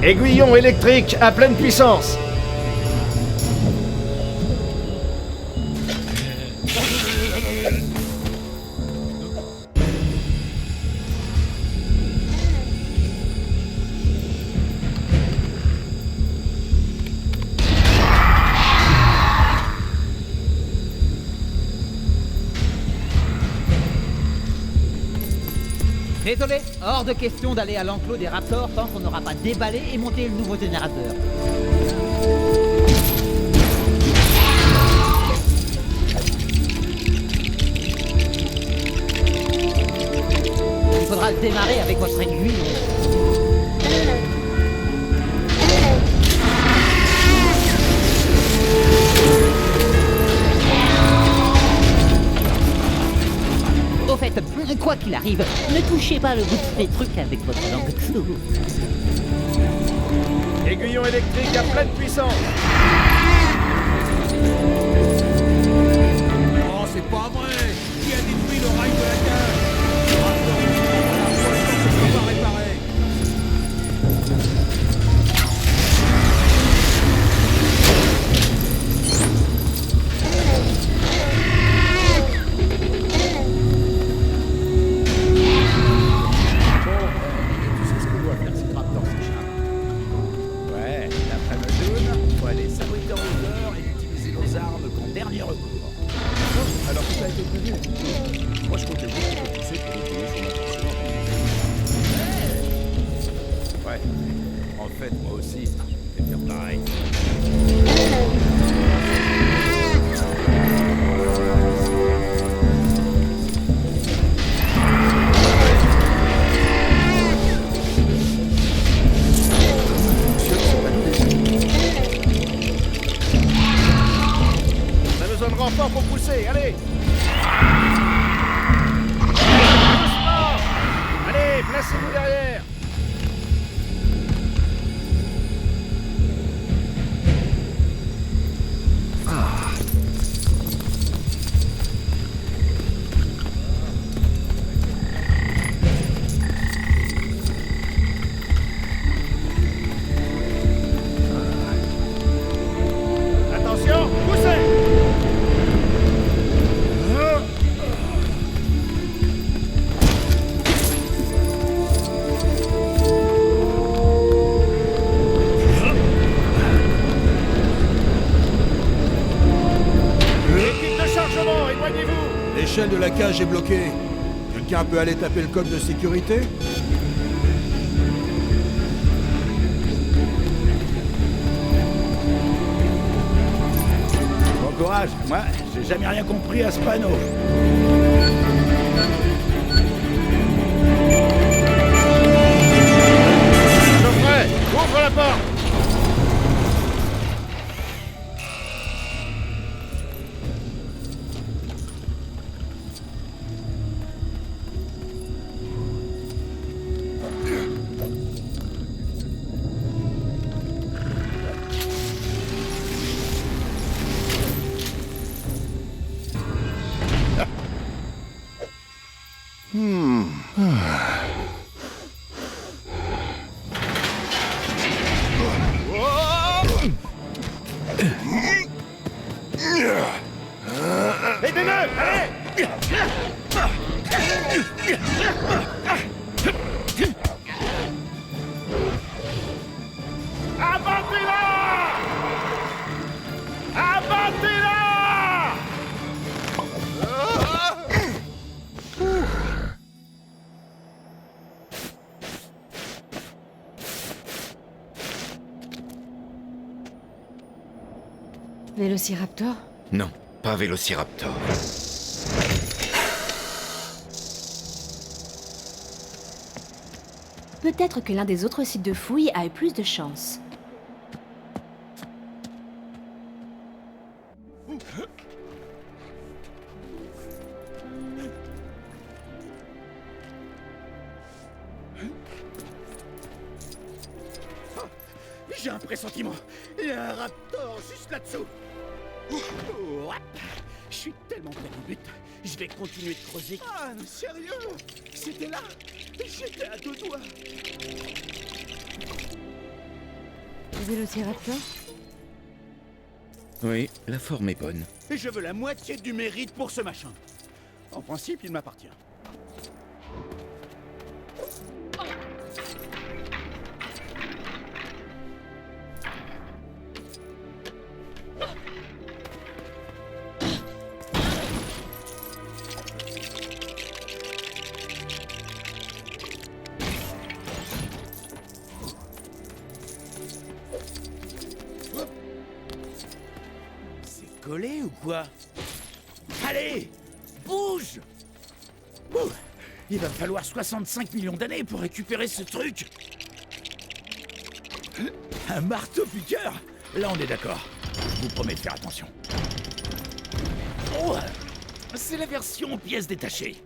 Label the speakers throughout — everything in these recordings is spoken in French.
Speaker 1: Aiguillon électrique à pleine puissance.
Speaker 2: Désolé, hors de question d'aller à l'enclos des Raptors tant qu'on n'aura pas déballé et monté le nouveau générateur. Il faudra le démarrer avec votre aiguille. Au fait, quoi qu'il arrive, ne touchez pas le bout de ces trucs avec votre langue clou.
Speaker 1: Aiguillon électrique à pleine puissance.
Speaker 3: Oh, c'est pas vrai! Qui a détruit le rail de la cage? Pour l'instant, je ne peux pas réparer.
Speaker 4: Alors tout a été prévu. Moi je comptais juste te pousser pour retourner sur mon fonctionnement. Ouais. En fait, moi aussi, je vais faire pareil.
Speaker 1: On a besoin de renfort pour pousser, allez! Allez, placez-vous derrière! Attention, poussez! Équipe de chargement, éloignez-vous!
Speaker 3: L'échelle de la cage est bloquée. Quelqu'un peut aller taper le code de sécurité?
Speaker 4: Bon courage, moi, j'ai jamais rien compris à ce panneau.
Speaker 1: Geoffrey, ouvre la porte! Aidez-le! Allez! Abattez-la! Abattez-la!
Speaker 5: Vélociraptor?
Speaker 6: Non, pas Vélociraptor.
Speaker 5: Peut-être que l'un des autres sites de fouilles a eu plus de chance.
Speaker 4: J'ai un pressentiment. Il y a un raptor juste là-dessous. What? Je suis tellement près du but. Je vais continuer de creuser. Ah, mais sérieux? C'était là? J'étais à deux doigts.
Speaker 5: Vélociraptor?
Speaker 6: Oui, la forme est bonne.
Speaker 4: Et je veux la moitié du mérite pour ce machin. En principe, il m'appartient. C'est collé ou quoi? Allez! Bouge! Ouh, il va falloir 65 millions d'années pour récupérer ce truc! Un marteau-piqueur? Là, on est d'accord. Je vous promets de faire attention. Oh! C'est la version pièces détachées.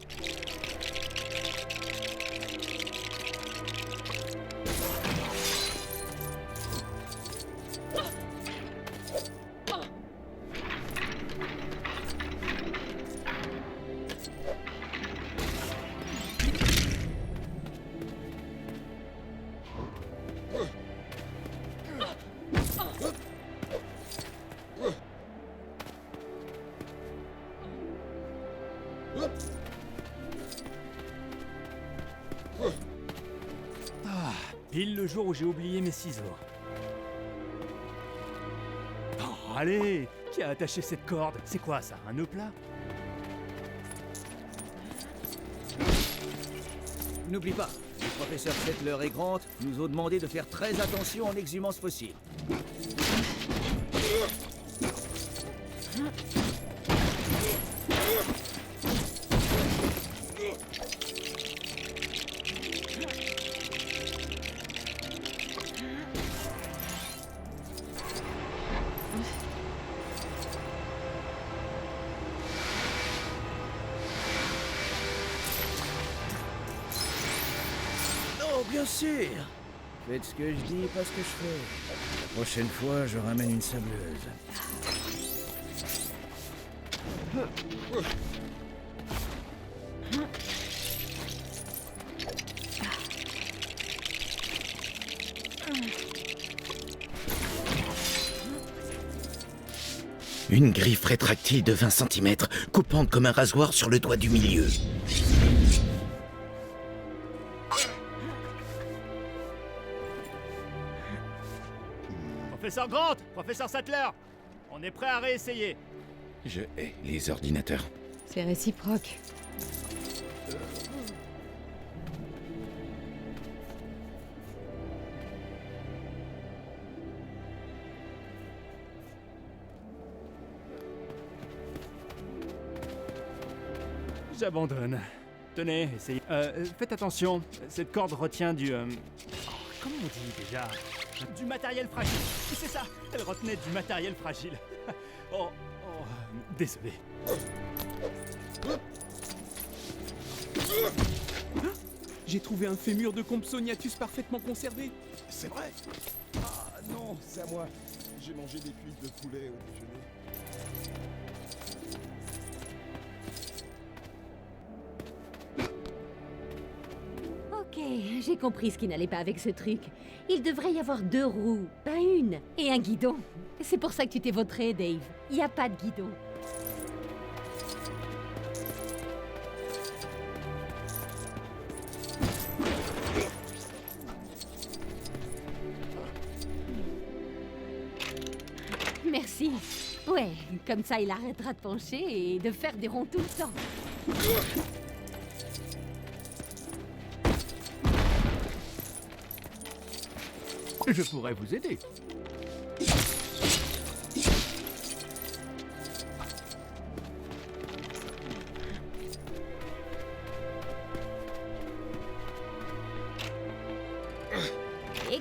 Speaker 3: Pile le jour où j'ai oublié mes ciseaux. Oh, allez! Qui a attaché cette corde? C'est quoi ça? Un nœud plat?
Speaker 7: N'oublie pas, le professeur Settler et Grant nous ont demandé de faire très attention en exhumant ce fossile. Oh, bien sûr! Faites ce que je dis, pas ce que je fais. La prochaine fois, je ramène une sableuse.
Speaker 6: Une griffe rétractile de 20 cm, coupante comme un rasoir sur le doigt du milieu.
Speaker 3: Professeur Grant! Professeur Sattler! On est prêt à réessayer.
Speaker 6: Je hais les ordinateurs.
Speaker 5: C'est réciproque.
Speaker 3: J'abandonne. Tenez, essayez. Faites attention, cette corde retient du... comment on dit déjà? Du matériel fragile. C'est ça, elle retenait du matériel fragile. Désolé.
Speaker 8: J'ai trouvé un fémur de Compsognathus parfaitement conservé.
Speaker 4: C'est vrai? Ah non, c'est à moi. J'ai mangé des cuisses de poulet au déjeuner.
Speaker 9: Ok, j'ai compris ce qui n'allait pas avec ce truc. Il devrait y avoir 2 roues, pas une, et un guidon. C'est pour ça que tu t'es vautré, Dave. Il n'y a pas de guidon. Merci. Ouais, comme ça il arrêtera de pencher et de faire des ronds tout le temps.
Speaker 3: Je pourrais vous aider.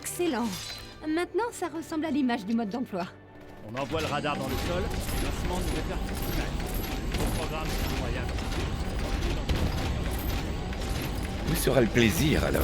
Speaker 9: Excellent. Maintenant, ça ressemble à l'image du mode d'emploi.
Speaker 3: On envoie le radar dans le sol, et l'instrument nous répercute l'image. Le programme est incroyable.
Speaker 6: Où sera le plaisir alors?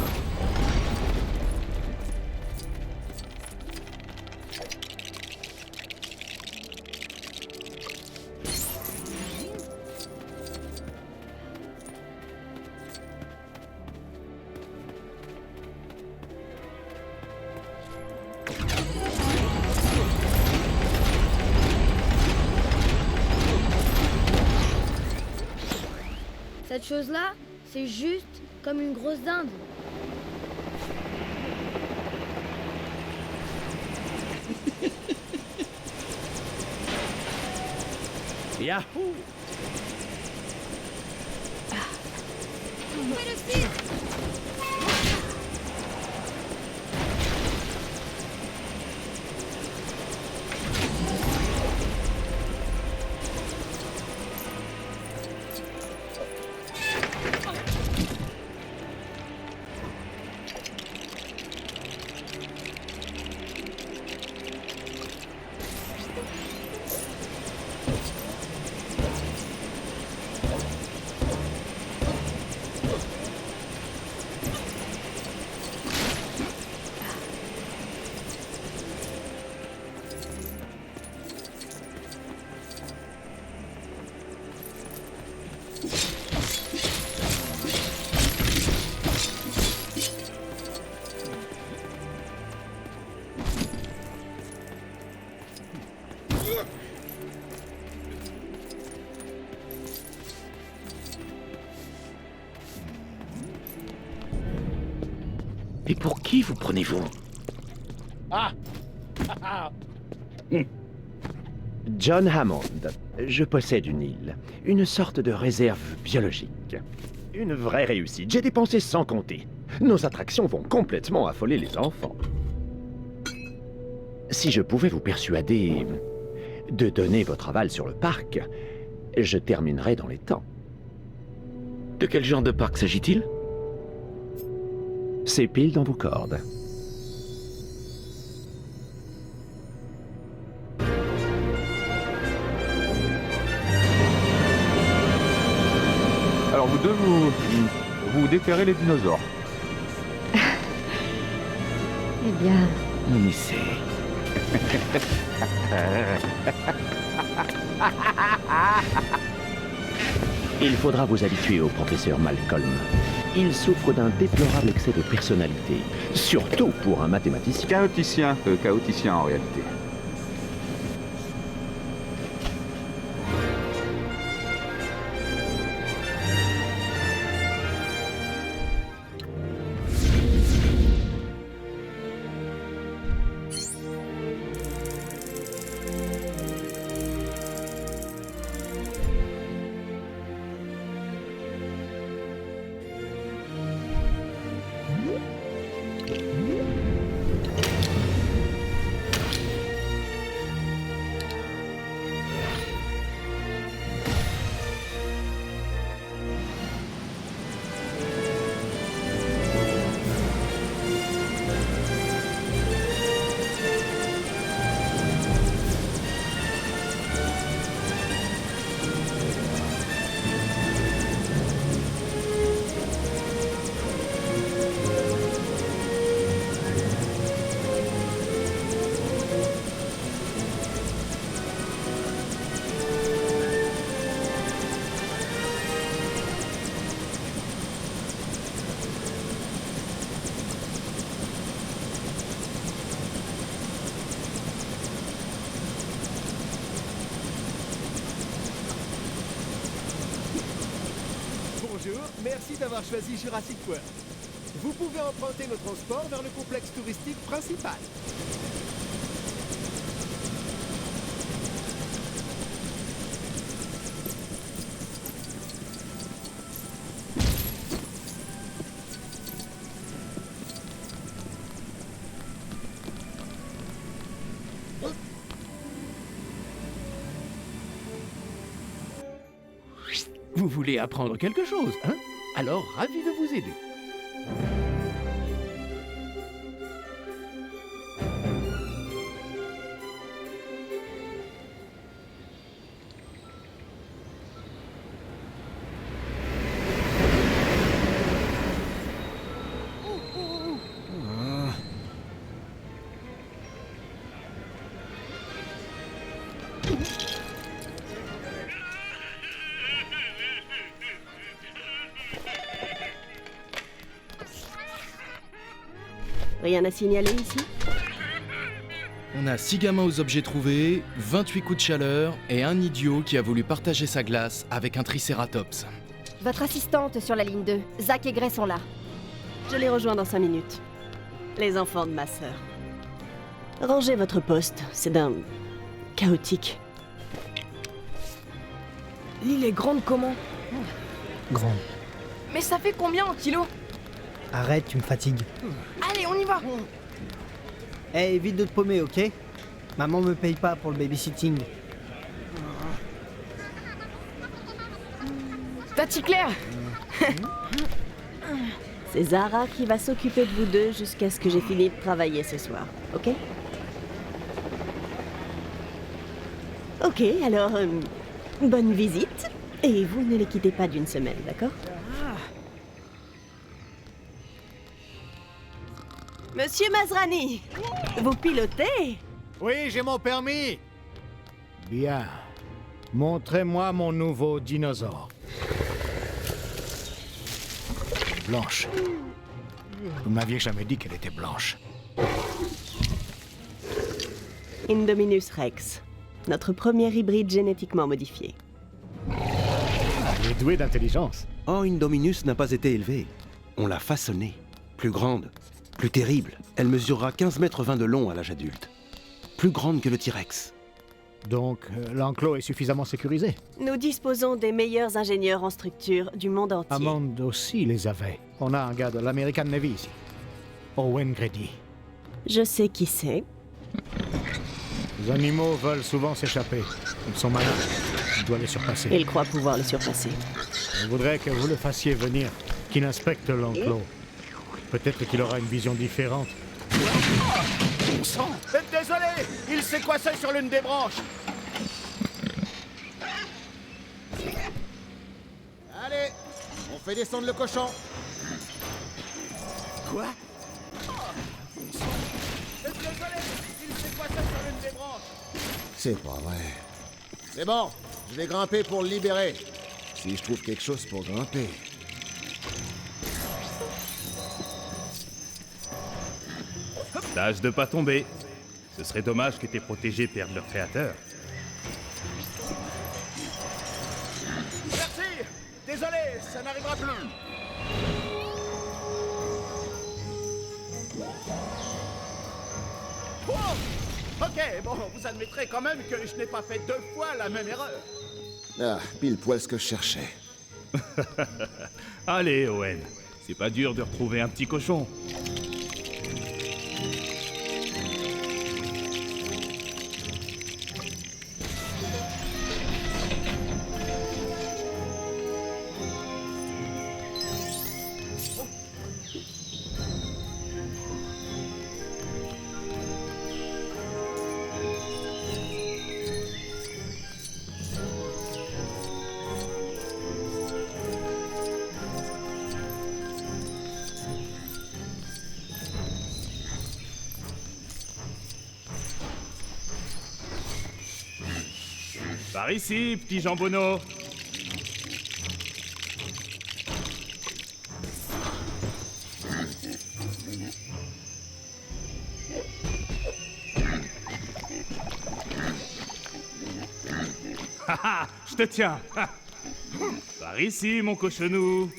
Speaker 10: Cette chose-là, c'est juste comme une grosse dinde.
Speaker 4: Yahoo!
Speaker 6: Et pour qui vous prenez-vous?
Speaker 11: John Hammond. Je possède une île, une sorte de réserve biologique. Une vraie réussite, j'ai dépensé sans compter. Nos attractions vont complètement affoler les enfants. Si je pouvais vous persuader de donner votre aval sur le parc, je terminerais dans les temps.
Speaker 6: De quel genre de parc s'agit-il?
Speaker 11: C'est pile dans vos cordes.
Speaker 12: Alors vous deux, vous déterrez les dinosaures.
Speaker 9: Eh bien...
Speaker 6: On essaie.
Speaker 11: Il faudra vous habituer au professeur Malcolm. Il souffre d'un déplorable excès de personnalité, surtout pour un mathématicien.
Speaker 12: Chaoticien en réalité.
Speaker 13: Bonjour, merci d'avoir choisi Jurassic World. Vous pouvez emprunter nos transports vers le complexe touristique principal.
Speaker 4: Vous voulez apprendre quelque chose, hein? Alors, ravi de vous aider.
Speaker 14: Rien à signaler ici?
Speaker 15: On a 6 gamins aux objets trouvés, 28 coups de chaleur et un idiot qui a voulu partager sa glace avec un tricératops.
Speaker 5: Votre assistante sur la ligne 2. Zach et Gray sont là.
Speaker 14: Je les rejoins dans 5 minutes. Les enfants de ma sœur. Rangez votre poste, c'est d'un... chaotique.
Speaker 16: L'île est grande comment?
Speaker 17: Grande.
Speaker 16: Mais ça fait combien en kilos?
Speaker 17: Arrête, tu me fatigues.
Speaker 16: Allez, on y va!
Speaker 17: Eh, évite de te paumer, ok? Maman me paye pas pour le babysitting.
Speaker 16: Tati Claire!
Speaker 14: C'est Zara qui va s'occuper de vous deux jusqu'à ce que j'ai fini de travailler ce soir, ok? Ok, alors, bonne visite. Et vous ne les quittez pas d'une semaine, d'accord? Monsieur Mazrani, vous pilotez?
Speaker 1: Oui, j'ai mon permis. Bien. Montrez-moi mon nouveau dinosaure. Blanche. Vous m'aviez jamais dit qu'elle était blanche.
Speaker 14: Indominus Rex, notre premier hybride génétiquement modifié.
Speaker 1: Elle est douée d'intelligence.
Speaker 18: Oh, Indominus n'a pas été élevée. On l'a façonnée. Plus grande, plus terrible. Elle mesurera 15 mètres 20 de long à l'âge adulte. Plus grande que le T-Rex.
Speaker 1: Donc, l'enclos est suffisamment sécurisé.
Speaker 14: Nous disposons des meilleurs ingénieurs en structure du monde entier.
Speaker 1: Hammond aussi les avait. On a un gars de l'American Navy ici. Owen Grady.
Speaker 14: Je sais qui c'est.
Speaker 1: Les animaux veulent souvent s'échapper. Ils sont malins. Je dois les surpasser.
Speaker 14: Il croit pouvoir les surpasser.
Speaker 1: Je voudrais que vous le fassiez venir, qu'il inspecte l'enclos. Peut-être qu'il aura une vision différente.
Speaker 4: Bon sang! Désolé! Il s'est coincé sur l'une des branches!
Speaker 13: Allez, on fait descendre le cochon.
Speaker 4: Quoi? Désolé! Il s'est coincé sur l'une des branches!
Speaker 13: C'est pas vrai. C'est bon, je vais grimper pour le libérer. Si je trouve quelque chose pour grimper.
Speaker 19: Tâche de pas tomber. Ce serait dommage que tes protégés perdent leur créateur.
Speaker 4: Merci! Désolé, ça n'arrivera plus! Oh! Ok, bon, vous admettrez quand même que je n'ai pas fait 2 fois la même erreur.
Speaker 13: Ah, pile poil ce que je cherchais.
Speaker 19: Allez, Owen. C'est pas dur de retrouver un petit cochon. Par ici, petit jambonneau. Haha, je te tiens. Par ici, mon cochonou.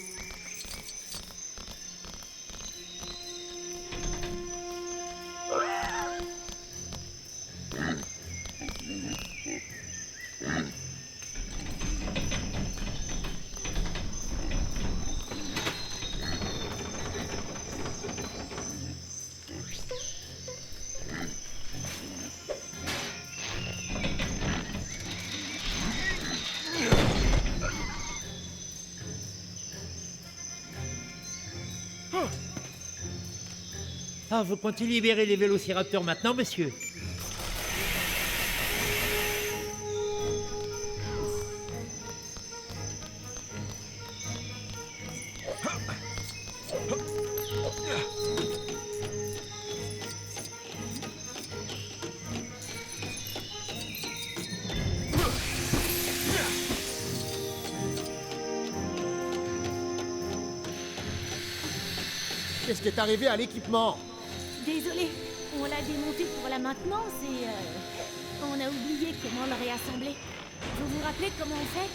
Speaker 2: Ah, vous comptez libérer les vélociraptors maintenant, monsieur?
Speaker 13: Qu'est-ce qui est arrivé à l'équipement?
Speaker 10: Désolé, on l'a démonté pour la maintenance et on a oublié comment le réassembler. Vous vous rappelez comment on fait?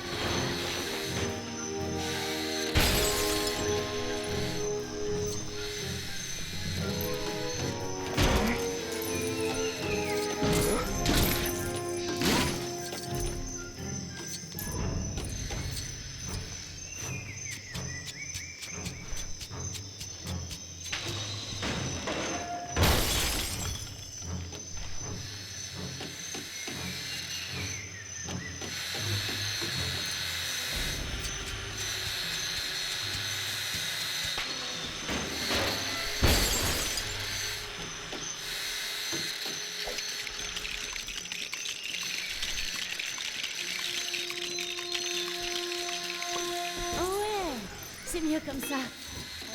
Speaker 10: C'est mieux comme ça.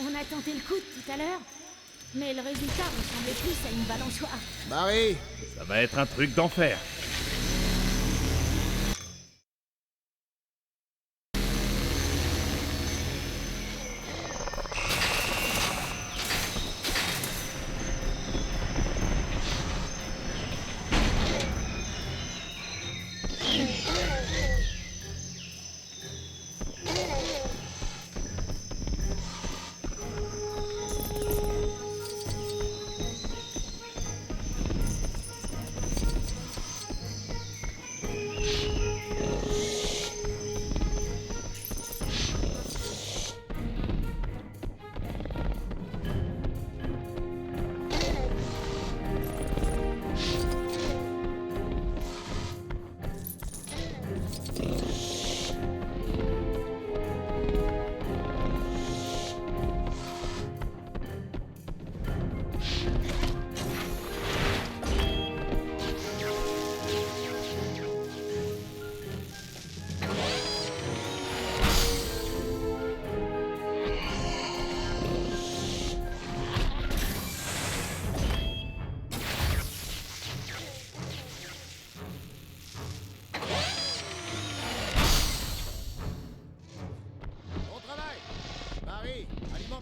Speaker 10: On a tenté le coup tout à l'heure, mais le résultat ressemblait plus à une balançoire.
Speaker 19: Barry, ça va être un truc d'enfer.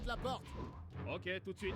Speaker 4: la porte.
Speaker 19: Ok, tout de suite.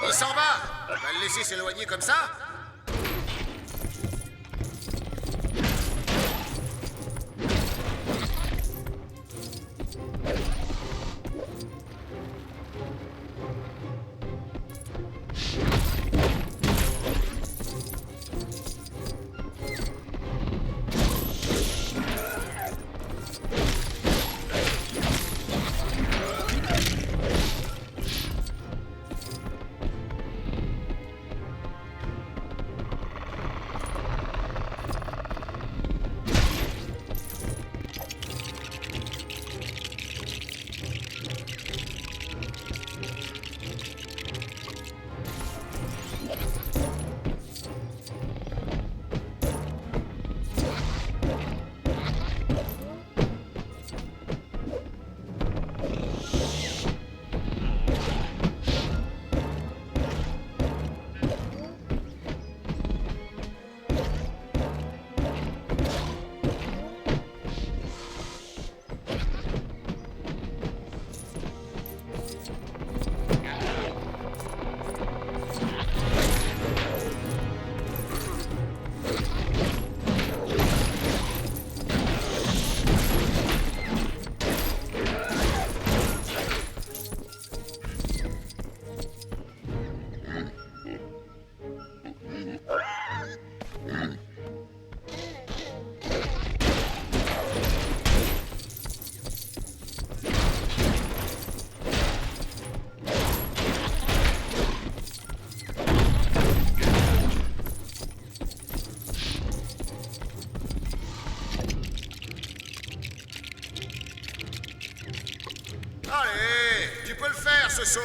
Speaker 4: Il s'en va! On va le laisser s'éloigner comme ça?
Speaker 20: faire ce saut.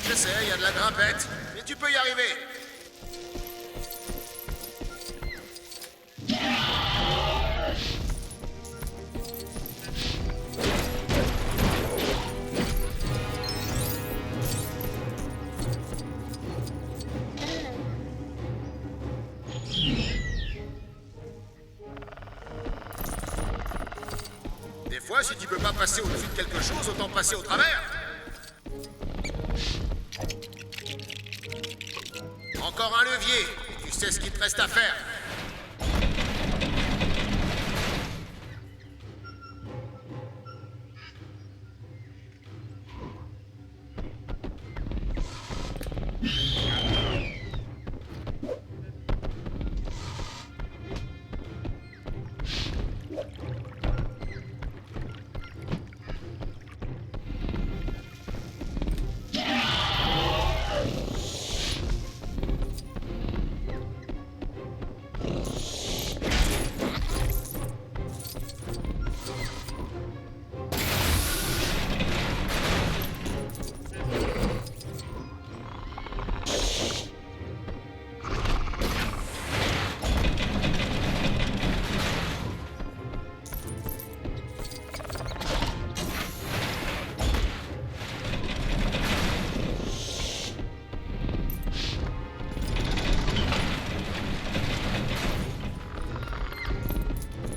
Speaker 20: Je sais, il y a de la grimpette, mais tu peux y arriver. Des fois, si tu peux pas passer au-dessus de quelque chose, autant passer au travers. Encore un levier, et tu sais ce qu'il te reste à faire.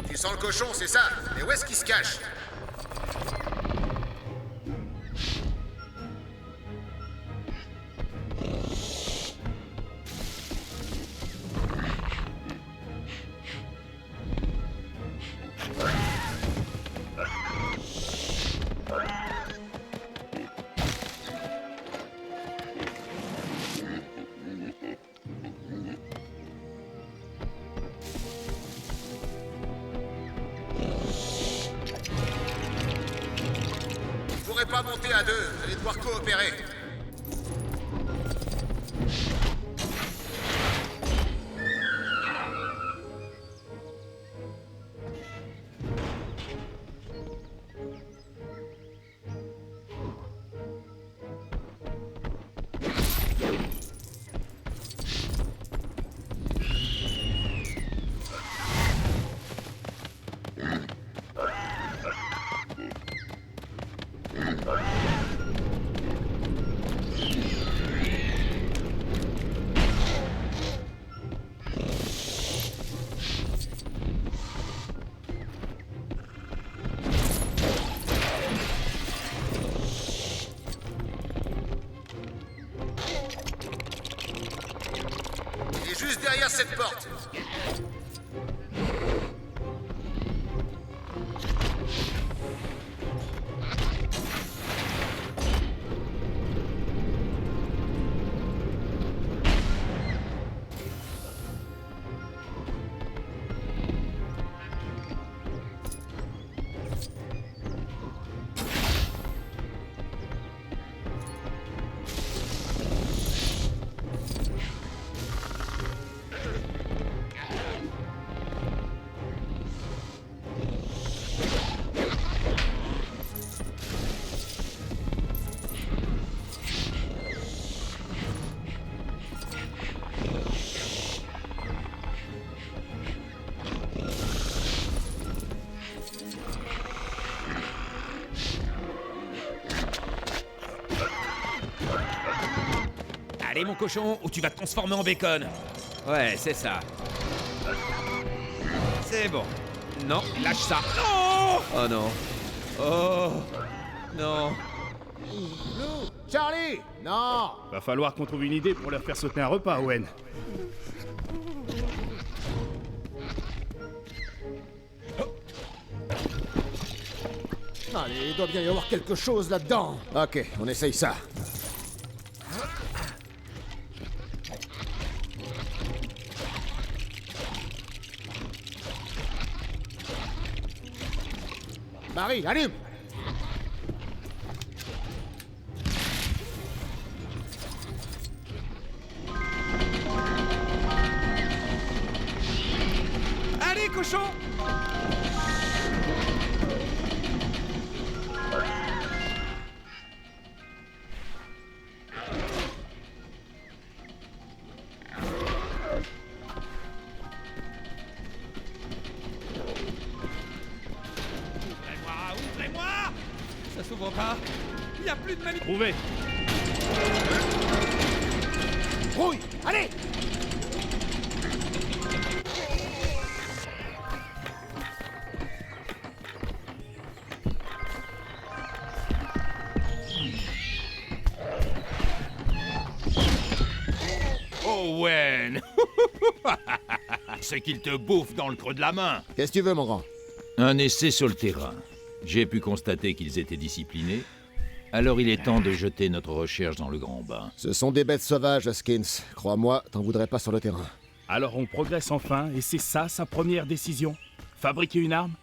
Speaker 20: Tu sens le cochon, c'est ça? Mais où est-ce qu'il se cache? Vous pourrez pas monter à deux, vous allez devoir coopérer. Il est juste derrière cette porte.
Speaker 21: Allez mon cochon, ou tu vas te transformer en bacon. Ouais, c'est ça. C'est bon. Non, lâche ça. Non!
Speaker 13: Oh non. Oh non.
Speaker 20: Lou! Charlie! Non!
Speaker 19: Va falloir qu'on trouve une idée pour leur faire sauter un repas, Owen.
Speaker 20: Allez, il doit bien y avoir quelque chose là-dedans. Ok, on essaye ça. Marie, allume!
Speaker 21: Allez cochon! Ouvrez-moi! Ça s'ouvre pas. Il y a plus de manip.
Speaker 19: Trouvez!
Speaker 20: Rouille! Allez!
Speaker 21: Owen! C'est qu'il te bouffe dans le creux de la main.
Speaker 20: Qu'est-ce que tu veux, mon grand?
Speaker 22: Un essai sur le terrain. J'ai pu constater qu'ils étaient disciplinés. Alors il est temps de jeter notre recherche dans le grand bain.
Speaker 20: Ce sont des bêtes sauvages, Skins. Crois-moi, t'en voudrais pas sur le terrain.
Speaker 19: Alors on progresse enfin, et c'est ça sa première décision. Fabriquer une arme?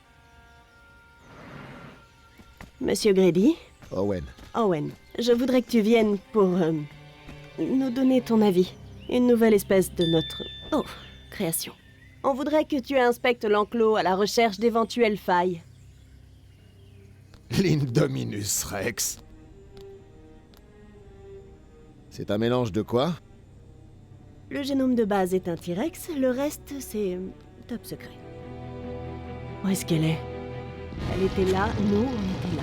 Speaker 14: Monsieur Grady?
Speaker 20: Owen.
Speaker 14: Owen, je voudrais que tu viennes pour nous donner ton avis. Une nouvelle espèce de notre... Oh, création. On voudrait que tu inspectes l'enclos à la recherche d'éventuelles failles.
Speaker 20: L'Indominus Rex. C'est un mélange de quoi?
Speaker 14: Le génome de base est un T-Rex, le reste, c'est... top secret. Où est-ce qu'elle est? Elle était là, nous, on était là.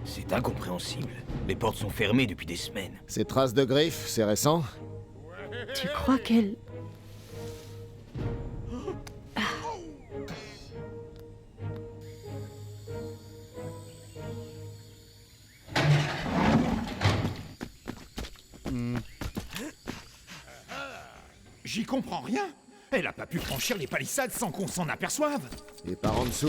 Speaker 21: C'est incompréhensible. Les portes sont fermées depuis des semaines.
Speaker 20: Ces traces de griffes, c'est récent?
Speaker 14: Tu crois qu'elle...
Speaker 21: J'y comprends rien. Elle a pas pu franchir les palissades sans qu'on s'en aperçoive.
Speaker 20: Et par en dessous?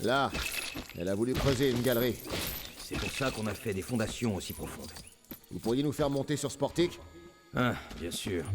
Speaker 20: Là, elle a voulu creuser une galerie.
Speaker 21: C'est pour ça qu'on a fait des fondations aussi profondes.
Speaker 20: Vous pourriez nous faire monter sur ce portique?
Speaker 21: Ah, bien sûr.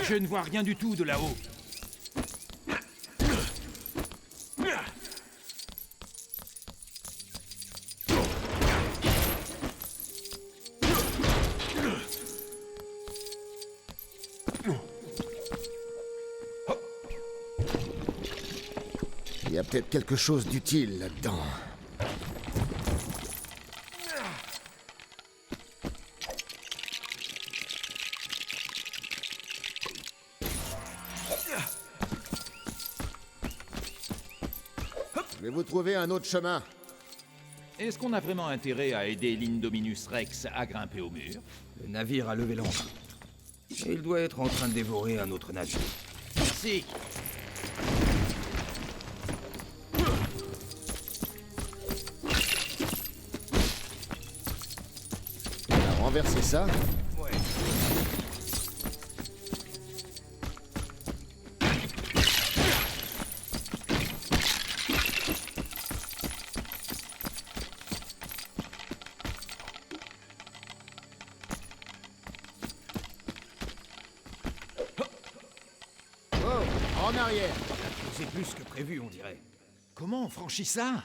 Speaker 21: Je ne vois rien du tout de là-haut.
Speaker 20: Il y a peut-être quelque chose d'utile là-dedans. Je vais vous trouver un autre chemin.
Speaker 22: Est-ce qu'on a vraiment intérêt à aider l'Indominus Rex à grimper au mur?
Speaker 21: Le navire a levé l'ancre. Et il doit être en train de dévorer un autre navire.
Speaker 22: Merci.
Speaker 20: On a renversé ça?
Speaker 21: Ouais.
Speaker 13: en arrière.
Speaker 21: C'est plus que prévu, on dirait. Comment on franchit ça?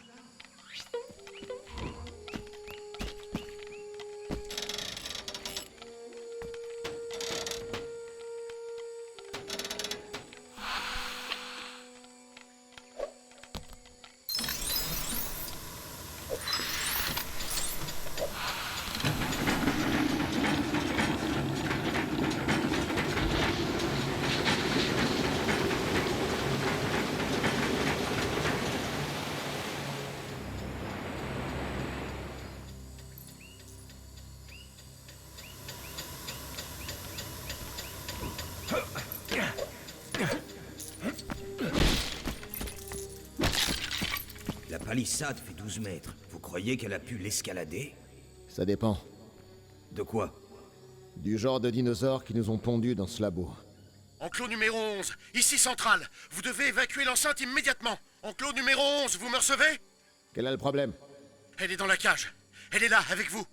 Speaker 7: La palissade fait 12 mètres. Vous croyez qu'elle a pu l'escalader?
Speaker 8: Ça dépend.
Speaker 7: De quoi?
Speaker 8: Du genre de dinosaures qui nous ont pondus dans ce labo.
Speaker 20: Enclos numéro 11, ici central. Vous devez évacuer l'enceinte immédiatement. Enclos numéro 11, vous me recevez?
Speaker 8: Quel est le problème?
Speaker 20: Elle est dans la cage. Elle est là, avec vous.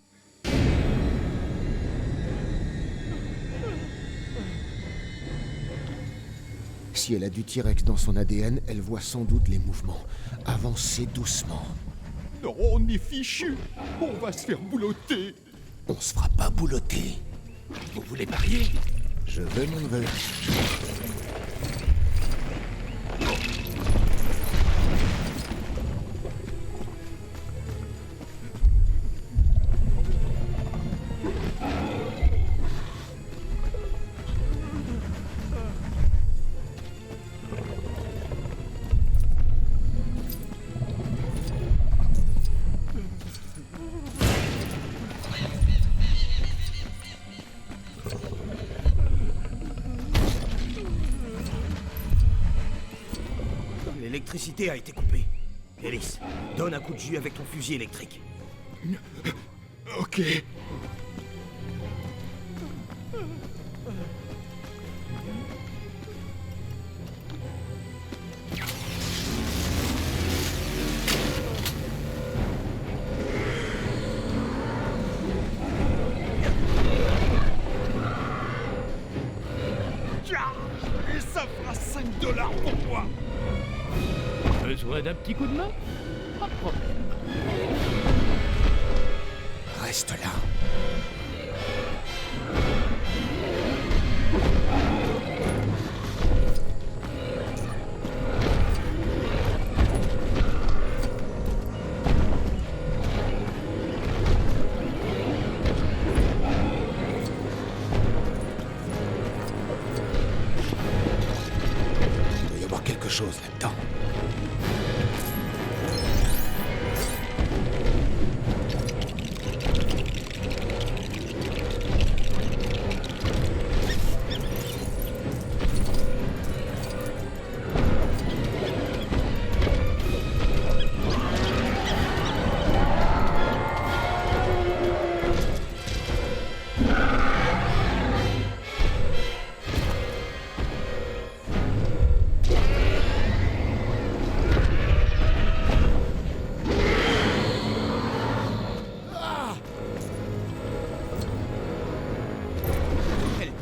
Speaker 8: Si elle a du T-Rex dans son ADN, elle voit sans doute les mouvements. Avancez doucement.
Speaker 21: Non, on est fichu. On va se faire boulotter.
Speaker 8: On se fera pas boulotter. Vous voulez parier? Je veux mon neveu.
Speaker 7: L'électricité a été coupée. Ellis, donne un coup de jus avec ton fusil électrique.
Speaker 21: Ok. Et ça fera $5 pour moi.
Speaker 2: Besoin d'un petit coup de main? Pas de problème.
Speaker 8: Reste là. Il doit y avoir quelque chose là-dedans.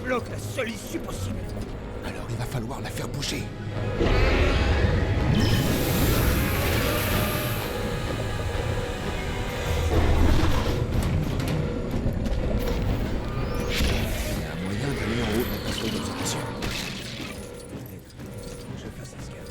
Speaker 7: Bloque la seule issue possible.
Speaker 8: Alors il va falloir la faire bouger. Il y a un moyen d'aller en haut de la piste d'observation.
Speaker 7: Je fasse un scan.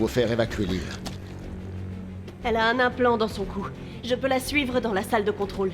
Speaker 8: faut faire évacuer l'île.
Speaker 14: Elle a un implant dans son cou. Je peux la suivre dans la salle de contrôle.